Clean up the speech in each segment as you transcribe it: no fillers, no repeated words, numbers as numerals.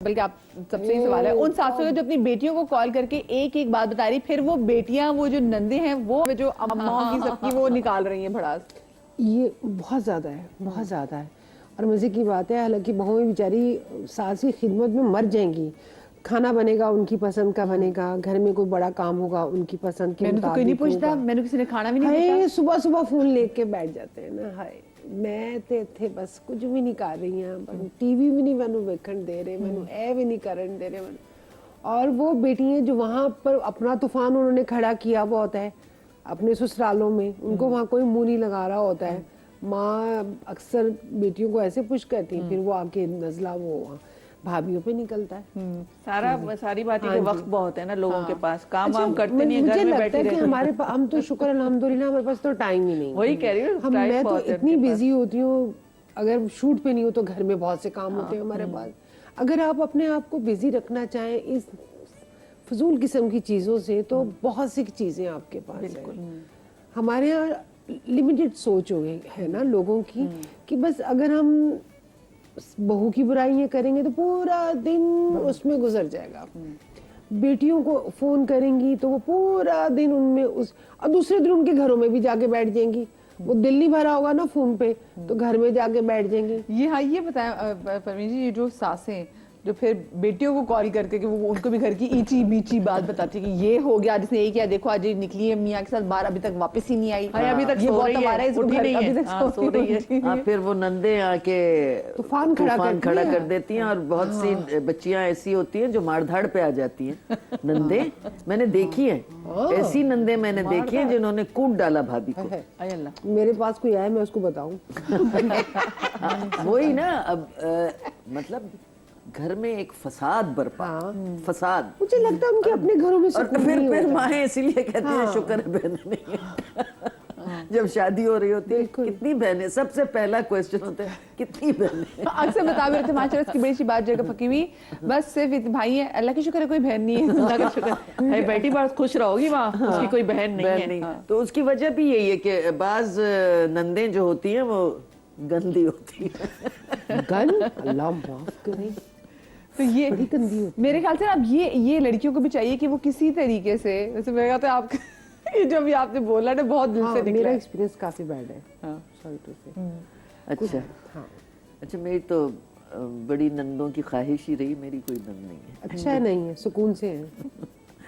بلکہ آپ سب سے سوال ہے ان ساسوں جو اپنی بیٹیوں کو کال کر کے ایک ایک بات بتا رہی، پھر وہ بیٹیاں وہ جو نندے ہیں وہ جو اماؤں کی سب کی وہ نکال رہی ہیں بھڑاس. یہ بہت زیادہ ہے، بہت زیادہ ہے. اور مزے کی بات ہے، حالانکہ بہویں بیچاری ساس کی خدمت میں مر جائیں گی. کھانا بنے گا ان کی پسند کا بنے گا، گھر میں کوئی بڑا کام ہوگا ان کی پسند کے میں نے تو کوئی نہیں مطابق پوچھتا، ہوگا. میں نے کسی نے کھانا بھی نہیں دیتا. صبح صبح فون لے کے بیٹھ جاتے ہیں نا. ہائے میں تھے بس کچھ بھی نہیں کر رہی ہیں، ٹی وی بھی نہیں مینوں ویکھن دے رہے، مینوں اے بھی نہیں کرن دے رہے. اور وہ بیٹیاں جو وہاں پر اپنا طوفان انہوں نے کھڑا کیا ہوا ہوتا ہے اپنے سسرالوں میں، ان کو وہاں کوئی منہ نہیں لگا رہا ہوتا ہے. ماں اکثر بیٹیوں کو ایسے پوش کرتی ہیں، پھر وہ آ کے نزلہ وہ بھابھیوں پہ نکلتا ہے. ساری باتیں کہ وقت بہت ہے نا لوگوں کے پاس، کام وام اچھا، کرتے نہیں ہیں، گھر میں بیٹھی مجھے لگتا ہے کہ رہتی ہیں. ہم تو شکر الحمدللہ ہمارے پاس تو ٹائم ہی نہیں. وہی کہہ رہی ہوں، میں تو اتنی بزی ہوتی ہوں، اگر شوٹ پہ نہیں ہو تو گھر میں بہت سے کام ہوتے ہیں ہمارے پاس. اگر آپ اپنے آپ کو بزی رکھنا چاہیں اس فضول قسم کی چیزوں سے تو بہت سی چیزیں آپ کے پاس ہیں. ہمارے یہاں لمیٹڈ سوچ ہو گئی ہے نا لوگوں کی، کہ بس اگر ہم بہو کی برائیاں کریں گے تو پورا دن اس میں گزر جائے گا. بیٹیوں کو فون کریں گی تو وہ پورا دن ان میں اور دوسرے دن ان کے گھروں میں بھی جا کے بیٹھ جائیں گی. وہ دل نہیں بھرا ہوگا نا فون پہ تو گھر میں جا کے بیٹھ جائیں گی. یہ بتائیں پروین جی، یہ جو ساسیں جو پھر بیٹیوں کو کال کر کے کہ وہ ان کو بھی گھر کی ایچی بیچی بات بتاتی کہ یہ ہو گیا، جس نے یہ کیا، دیکھو آج نکلی ہے میاں کے ساتھ باہر، ابھی تک واپس ہی نہیں آئی، ابھی تک یہ سو بہت رہی ہمارا ہے، اس کو اٹھی نہیں ابھی ہے، تک سو رہی ہے. پھر وہ نندے آ کے طوفان کھڑا کر دیتی ہیں. اور بہت سی بچیاں ایسی ہوتی ہیں جو مار دھاڑ پہ آ جاتی ہیں. نندے میں نے دیکھی ہیں، ایسی نندے میں نے دیکھی ہیں جنہوں نے کوٹ ڈالا بھابھی کو. میرے پاس کوئی آئے میں اس کو بتاؤں. وہی نا، اب مطلب گھر میں ایک فساد برپا، فساد. مجھے لگتا ہے ان کے اپنے گھروں میں اور سکون نہیں پھر ہوتا. مائیں اسی لیے کہتی ہیں شکر ہے بہنیں نہیں ہیں. جب شادی ہو رہی ہوتی ہے کتنی بہنیں، سب سے پہلا کوشچن ہوتا ہے کتنی بہنیں. اکثر بتا بھی رہتے ہیں ماشاءاللہ اس کی بڑی سی بات جگہ پکی ہوئی، بس صرف بھائی ہیں، اللہ کی شکر ہے کوئی بہن نہیں ہے. اللہ کا شکر ہے، بیٹی بات خوش رہو گی وہاں، اس کی کوئی بہن نہیں ہے. تو اس کی وجہ بھی یہی ہے کہ بعض نندیں جو ہوتی ہیں وہ گندی ہوتی ہیں. اللہ معاف کرے. تو یہ بڑی گندی ہوتی میرے خیال سے اب یہ لڑکیوں کو بھی چاہیے کہ وہ کسی طریقے سے، جیسے میں کہتا ہوں آپ یہ جو بھی آپ نے بولا نا بہت دل سے نکلا. میرا ایکسپیرینس کافی بیڈ ہے. سوری ٹو سے. اچھا میری تو بڑی نندوں کی خواہش ہی رہی، میری کوئی نند نہیں ہے. اچھا نہیں ہے، سکون سے ہے.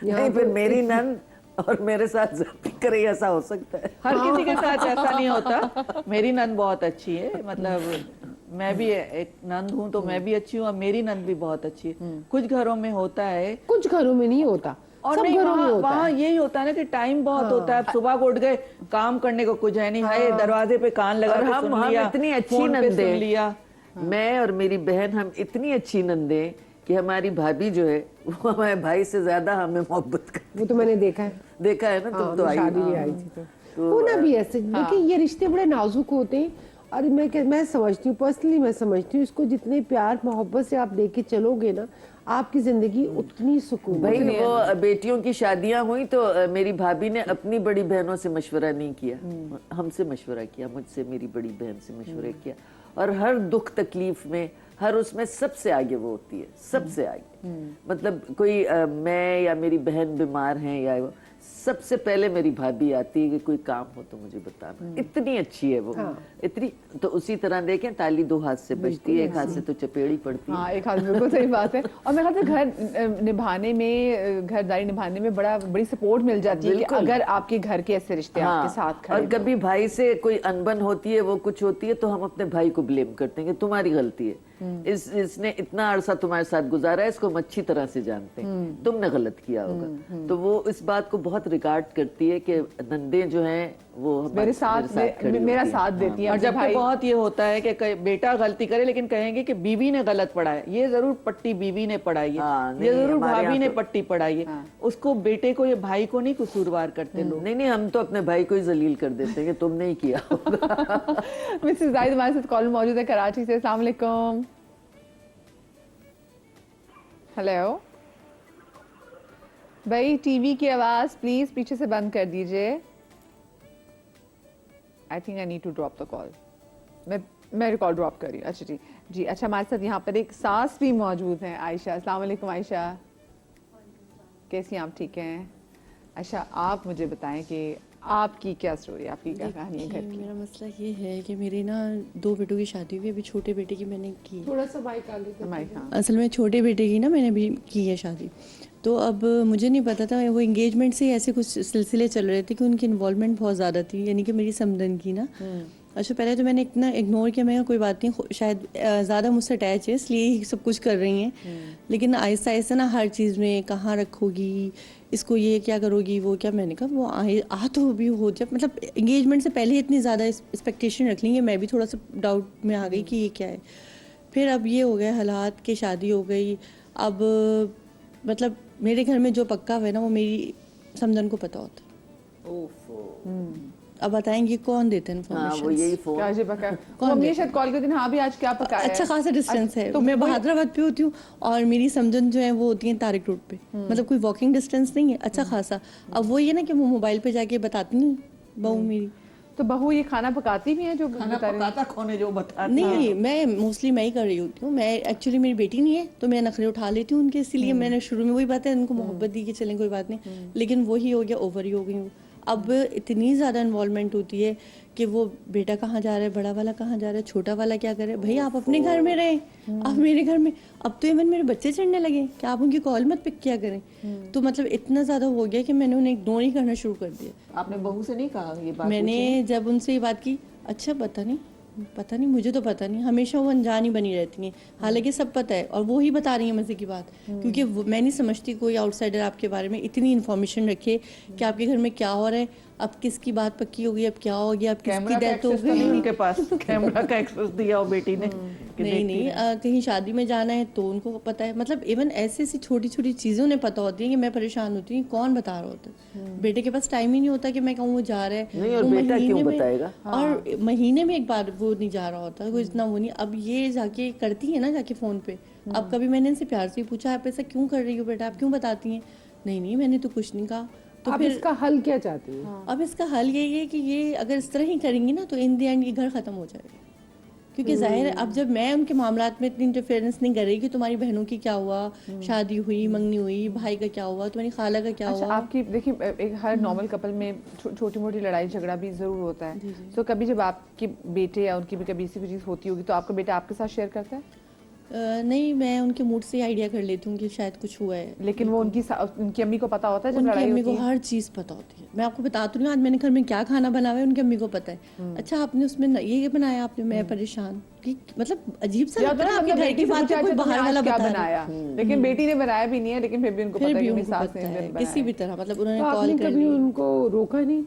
نہیں پھر میری نند اور میرے ساتھ زیادتی کرے ایسا ہو سکتا ہے. ہر کسی کے ساتھ ایسا نہیں ہوتا. میری نند بہت اچھی ہے، مطلب میں بھی ایک نند ہوں تو میں بھی اچھی ہوں، اور میری نند بھی بہت اچھی ہے. کچھ گھروں میں ہوتا ہے، کچھ گھروں میں نہیں ہوتا، اور سب نہیں گھروں میں ہوتا وہاں ہے. یہی ہوتا ہے نا کہ ٹائم بہت ہوتا ہے. اب صبح کو اٹھ گئے، کام کرنے کو کچھ ہے نہیں، ہائے دروازے پہ کان لگا کے سن لیا، اتنی اچھی فون پہ سن نندیں، لیا. میں اور میری بہن ہم اتنی اچھی نندیں کہ ہماری بھابھی جو ہے وہ ہمارے بھائی سے زیادہ ہمیں محبت کرتی. وہ تو میں نے دیکھا ہے. دیکھا ہے نا، تم تو آئی شادی بھی آئی تھی تو ہونا بھی ایسے. دیکھیں یہ رشتے بڑے نازک ہوتے ہیں، اور میں سمجھتی ہوں، پرسنلی میں سمجھتی ہوں اس کو جتنے پیار محبت سے آپ لے کے چلو گے نا، آپ کی زندگی اتنی سکون. بھائی وہ بیٹیوں کی شادیاں ہوئی تو میری بھابھی نے اپنی بڑی بہنوں سے مشورہ نہیں کیا، ہم سے مشورہ کیا، مجھ سے، میری بڑی بہن سے مشورہ کیا. اور ہر دکھ تکلیف میں، ہر اس میں سب سے آگے وہ ہوتی ہے، سب سے آگے. مطلب کوئی میں یا میری بہن بیمار ہیں یا سب سے پہلے میری بھابھی آتی ہے کہ کوئی کام ہو تو مجھے بتانا. اتنی اچھی ہے وہ، اتنی. تو اسی طرح دیکھیں تالی دو ہاتھ سے بجتی ہے، ایک ہاتھ سے تو چپیڑی پڑتی ہے. ہاں ایک ہاتھ، بالکل صحیح بات ہے. اور میں کہتا ہوں گھر نبھانے میں، گھرداری نبھانے میں بڑی سپورٹ مل جاتی ہے کہ اگر آپ کے گھر کے ایسے رشتے آپ کے ساتھ کھڑے. اور کبھی بھائی سے کوئی انبن ہوتی ہے، وہ کچھ ہوتی ہے تو ہم اپنے بھائی کو بلیم کرتے ہیں کہ تمہاری غلطی ہے، اس نے اتنا عرصہ تمہارے ساتھ گزارا ہے، اس کو ہم اچھی طرح سے جانتے ہیں، تم نے غلط کیا ہوگا. تو وہ اس بات کو بہت ریکارڈ کرتی ہے کہ نندیں جو ہیں وہ میرا ساتھ دیتی ہیں. اور جبکہ بہت یہ ہوتا ہے کہ بیٹا غلطی کرے لیکن کہیں گے کہ بیوی نے غلط پڑھا ہے، یہ ضرور پٹی بیوی نے پڑھائی ہے، یہ ضرور بھابھی نے پٹی پڑھائی ہے. اس کو بیٹے کو یا بھائی کو نہیں قصوروار کرتے لوگ. نہیں ہم تو اپنے بھائی کو ہی ذلیل کر دیتے ہیں کہ تم نے ہی کیا ہوگا. مسز زاہد ہمارے ساتھ کال موجود ہے کراچی سے. السلام علیکم. ہیلو بھائی، ٹی وی کی آواز پلیز پیچھے سے بند کر دیجئے. I think I need to drop the call. میں میں ریکارڈ ڈراپ کر رہی ہوں. اچھا جی جی. اچھا ہمارے ساتھ یہاں پر ایک ساس بھی موجود ہیں, عائشہ. السلام علیکم عائشہ, کیسی ہیں آپ؟ ٹھیک ہیں. اچھا آپ مجھے بتائیں کہ آپ کی کیا اسٹوری ہے, آپ کی کیا کہانی ہے گھر کی؟ میرا مسئلہ یہ ہے کہ میرے نا 2 بیٹوں کی شادی ہوئی, ابھی چھوٹے بیٹے کی میں نے کی. تھوڑا سا مائک آگے کر. ہمارے ہاں اصل میں چھوٹے بیٹے کی نا میں نے ابھی کی ہے شادی, تو اب مجھے نہیں پتا تھا, وہ انگیجمنٹ سے ایسے کچھ سلسلے چل رہے تھے کہ ان کی انوالومنٹ بہت زیادہ تھی, یعنی کہ میری سمدن کی نا. اچھا پہلے تو میں نے اتنا اگنور کیا, میں کہا کوئی بات نہیں, شاید زیادہ مجھ سے اٹیچ ہے اس لیے ہی سب کچھ کر رہی ہیں. لیکن آہستہ آہستہ نا ہر چیز میں کہاں رکھو گی اس کو, یہ کیا کرو گی, وہ کیا, میں نے کہا وہ تو بھی ہو جائے, مطلب انگیجمنٹ سے پہلے اتنی زیادہ ایکسپیکٹیشن رکھ لیں گے, میں بھی تھوڑا سا ڈاؤٹ میں آ گئی کہ یہ کیا ہے. پھر اب یہ ہو گئے حالات کہ شادی ہو گئی. اب مطلب میرے گھر میں جو پکا ہوا ہے نا وہ میری سمدن کو پتا ہوتا ہے. اب بتائیں گے کون دیتے ہیں انفارمیشن؟ وہ یہی فون کیا جی پکا, ممی شاید کال کرتی ہیں, ہاں بھی آج کیا پکایا ہے. اچھا خاصا ڈسٹینس ہے, تو میں بہادرآباد پہ ہوتی ہوں اور میری سمجھن جو ہے وہ ہوتی ہیں طارق روڈ پہ, مطلب کوئی واکنگ ڈسٹینس نہیں ہے, اچھا خاصا. اب وہ یہ نا کہ وہ موبائل پہ جا کے بتاتی نہیں بہو میری. تو بہو یہ کھانا پکاتی بھی ہیں جو پکاتا کون ہے جو بتا؟ نہیں, میں موسٹلی میں ہی کر رہی ہوتی ہوں. میں ایکچولی میری بیٹی نہیں ہے تو میں نخرے اٹھا لیتی ہوں ان کے, اسی لیے میں نے شروع میں وہی بات ہے ان کو محبت دی کہ چلیں کوئی بات نہیں, لیکن وہی ہو گیا, اوور ہی ہو گئی ہوں. اب اتنی زیادہ انوالومنٹ ہوتی ہے کہ وہ بیٹا کہاں جا رہا ہے, بڑا والا کہاں جا رہا ہے, چھوٹا والا کیا کر رہا ہے. بھائی آپ اپنے گھر میں رہیں, آپ میرے گھر میں. اب تو ایون میرے بچے چڑھنے لگے کہ آپ ان کی کال مت پک کیا کریں. تو مطلب اتنا زیادہ ہو گیا کہ میں نے انہیں اگنور ہی کرنا شروع کر دیا. آپ نے بہو سے نہیں کہا یہ بات؟ میں نے جب ان سے یہ بات کی, اچھا پتہ نہیں مجھے تو پتہ نہیں, ہمیشہ وہ انجان ہی بنی رہتی ہیں, حالانکہ سب پتہ ہے اور وہی بتا رہی ہیں مزے کی بات. کیونکہ میں نہیں سمجھتی کوئی آؤٹ سائڈر آپ کے بارے میں اتنی انفارمیشن رکھے کہ آپ کے گھر میں کیا ہو رہا ہے, اب کس کی بات پکی ہوگی, اب کیا ہو گیا, اب کس کی ڈیتھ ہو گئی. ان کے پاس کیمرہ کا ایکسس دیا ہو بیٹی نے. نہیں, کہیں شادی میں جانا ہے تو ان کو پتا ہے. مطلب ایون ایسی ایسی چھوٹی چھوٹی چیزوں نے پتا ہوتی ہیں کہ میں پریشان ہوتی ہوں کون بتا رہا ہوتا ہے. بیٹے کے پاس ٹائم ہی نہیں ہوتا کہ میں کہوں وہ جا رہا ہے, نہیں, اور بیٹا کیوں بتائے گا, اور مہینے میں ایک بار وہ نہیں جا رہا ہوتا, کوئی اتنا وہ نہیں. اب یہ جا کے کرتی ہے نا جا کے فون پہ. اب کبھی میں نے ان سے پیار سے پوچھا آپ ایسا کیوں کر رہی ہو بیٹا, آپ کیوں بتاتی ہیں؟ نہیں میں نے تو کچھ نہیں کہا. تو اب اس کا حل کیا چاہتی ہیں؟ اب اس کا حل یہی ہے کہ یہ اگر اس طرح ہی کریں گی نا تو ان دی اینڈ یہ گھر ختم ہو جائے گا. کیونکہ ظاہر ہے اب جب میں ان کے معاملات میں اتنی انٹرفیئرنس نہیں کر رہی کہ تمہاری بہنوں کی کیا ہوا, شادی ہوئی, منگنی ہوئی, بھائی کا کیا ہوا, تمہاری خالہ کا کیا ہوا. آپ کی دیکھیے ہر نارمل کپل میں چھوٹی موٹی لڑائی جھگڑا بھی ضرور ہوتا ہے. تو کبھی جب آپ کے بیٹے یا ان کی بھی کبھی ایسی کوئی چیز ہوتی ہوگی تو آپ کا بیٹا آپ کے ساتھ شیئر کرتا ہے؟ نہیں, میں ان کے موڈ سے آئیڈیا کر لیتی ہوں کہ شاید کچھ ہوا ہے. لیکن وہ ان کی امی کو پتا ہوتا ہے جب ان کی لڑائی امی ہوتی کو ہے؟ ہر چیز پتا ہوتی ہے. میں آپ کو بتاتی ہوں آج میں نے گھر میں کیا کھانا بنا ہوا ہے ان کی امی کو پتا ہے. اچھا آپ نے اس میں یہ بنایا, آپ نے, میں پریشان, مطلب عجیب سا لگتا ہے آپ کے گھر کی بات کوئی باہر والا بتایا, لیکن بیٹی نے بنایا بھی نہیں ہے, لیکن پھر بھی ان کو پتا ہے کہ ساس نے بنایا کسی بھی طرح. مطلب انہوں نے تو آپ کال نے کر کبھی لی. ان کو روکا نہیں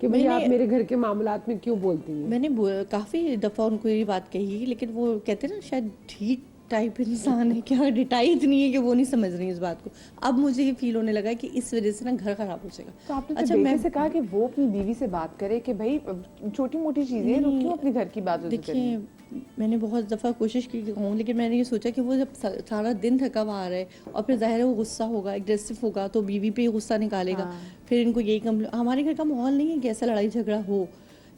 کہ بھئی آپ میرے گھر کے معاملات میں کیوں بولتی ہیں؟ میں نے کافی دفعہ ان کو یہ بات کہی, لیکن وہ کہتے ہیں نا شاید ٹھیک ٹائپ انسان ہے, کیا ڈٹائی اتنی ہے کہ وہ نہیں سمجھ رہی اس بات کو. اب مجھے یہ فیل ہونے لگا کہ اس وجہ سے نا گھر خراب ہو جائے گا. تو آپ نے اچھا بیٹے سے کہا کہ وہ اپنی بیوی سے بات کرے کہ بھائی چھوٹی موٹی چیزیں کیوں اپنے گھر کی بات. دیکھیے میں نے بہت دفعہ کوشش کی کہ ہوں, لیکن میں نے یہ سوچا کہ وہ جب سارا دن تھکا ہوا آ رہا ہے اور پھر ظاہر ہے وہ غصہ ہوگا, اگریسو ہوگا, تو بیوی پہ غصہ نکالے گا. پھر ان کو یہی ہمارے گھر کا ماحول نہیں ہے کہ ایسا لڑائی جھگڑا ہو.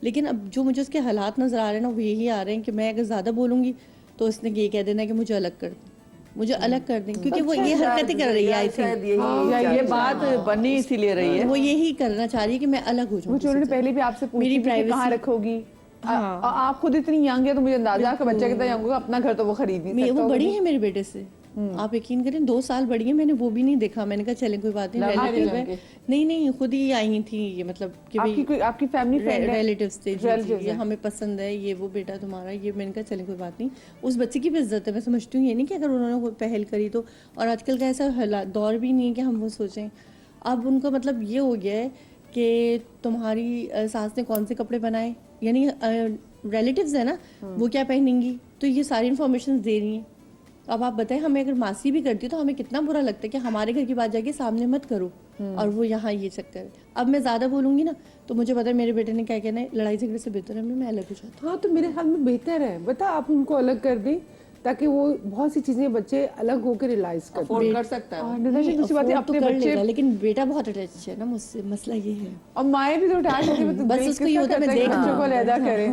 لیکن اب جو مجھے اس کے حالات نظر آ رہے ہیں نا وہ یہی آ رہے ہیں کہ میں اگر زیادہ بولوں گی تو اس نے یہ کہہ دینا کہ مجھے الگ کر دیں, مجھے الگ کر دیں, کیونکہ وہ یہ حرکتیں کر رہی ہے. آئی تھنک یہ بات بنی اسی لیے رہی ہے, وہ یہی کرنا چاہ رہی ہے کہ میں الگ ہو جاؤں. انہوں نے پہلے بھی آپ سے پوچھی کہ کہاں رکھو گی, آپ خود اتنی ینگ ہے تو مجھے اندازہ ہے کہ بچہ کتنا ینگ ہوگا, اپنا گھر تو وہ خرید نہیں سکتا. وہ بڑی ہے میرے بیٹے سے, آپ یقین کریں 2 سال بڑی ہے, میں نے وہ بھی نہیں دیکھا. میں نے کہا چلیں کوئی بات نہیں, نہیں خود ہی آئی تھی یہ, مطلب کہ آپ کی فیملی ریلیٹیوز تھے, یہ ہمیں پسند ہے, یہ وہ بیٹا تمہارا, یہ. میں نے کہا چلیں کوئی بات نہیں, اس بچے کی بھی عزت ہے. میں سمجھتی ہوں یہ نہیں کہ اگر انہوں نے پہل کری تو, اور آج کل کا ایسا دور بھی نہیں ہے کہ ہم وہ سوچیں. اب ان کا مطلب یہ ہو گیا ہے کہ تمہاری ساس نے کون سے کپڑے بنائے, یعنی ریلیٹیوز ہیں نا وہ کیا پہنیں گی, تو یہ ساری انفارمیشن دے رہی ہیں. اب آپ بتائیں ہمیں اگر ماسی بھی کرتی تو ہمیں کتنا برا لگتا ہے کہ ہمارے گھر کی بات جا کے سامنے مت کرو, اور وہ یہاں یہ چکر ہے. اب میں زیادہ بولوں گی نا تو مجھے پتا ہے میرے بیٹے نے کیا کہنا ہے, لڑائی جھگڑے سے بہتر ہے میں الگ ہو جاتا ہوں. ہاں تو میرے خیال میں بہتر ہے, بتا آپ ان کو الگ کر دیں تاکہ وہ بہت سی چیزیں بچے الگ ہو کے ریلائز کر سکتا ہے. لیکن بیٹا بہت اٹیچ ہے نا مجھ سے, مسئلہ یہ ہے. اور مائیں بھی تو اٹیچ ہوتی ہیں, بس اس کو یہ ہوتا ہے میں دیکھ بچوں کو علیحدہ کریں.